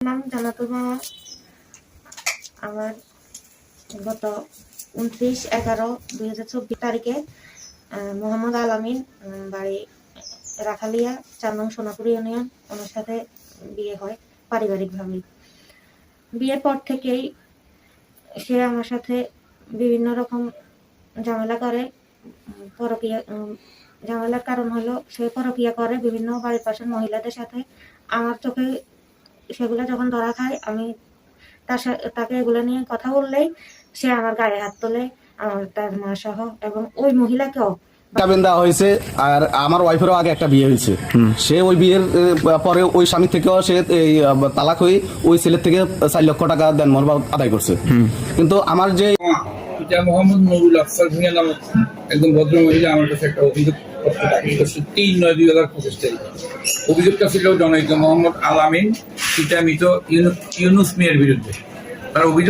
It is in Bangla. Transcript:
নাম জানাতুল মামা। আমার গত 29/11/2024 তারিখে মোহাম্মদ আলামিন বাড়ি রাখালিয়া 4 নং সোনাপুর ইউনিয়ন ওনার সাথে বিয়ে হয় পারিবারিকভাবে। বিয়ের পর থেকেই সে আমার সাথে বিভিন্ন রকম ঝামেলা করে। পরকীয়া ঝামেলার কারণ হলো সে পরকীয়া করে বিভিন্ন বাড়ির পাশের মহিলাদের সাথে। আমার চোখে সেগুলো যখন ধরা খায়, আমি তাকে এগুলো নিয়ে কথা বললেই সে আমার গায়ে হাত তোলে, তার মা সহ, এবং ওই মহিলাকেও জামিন দেওয়া হয়েছে। আর আমার ওয়াইফেরও আগে একটা বিয়ে হয়েছে, সে ওই বিয়ের পরে ওই স্বামী থেকেও সে এই তালাক হয়ে ওই ছেলের থেকে 4 লক্ষ টাকা দেনমোহর আদায় করছে। কিন্তু আমার যে মোহাম্মদ নুরুল আফসার ভূঁইয়া নামক একজন ভদ্র মহিলা আমার কাছে একটা অভিযোগ 3/9/2025 তারিখ। অভিযোগটা ছিল জনৈক মোহাম্মদ আলামিন চিন্তামিত ইউনুস মিয়ার বিরুদ্ধে। তার অভিযোগ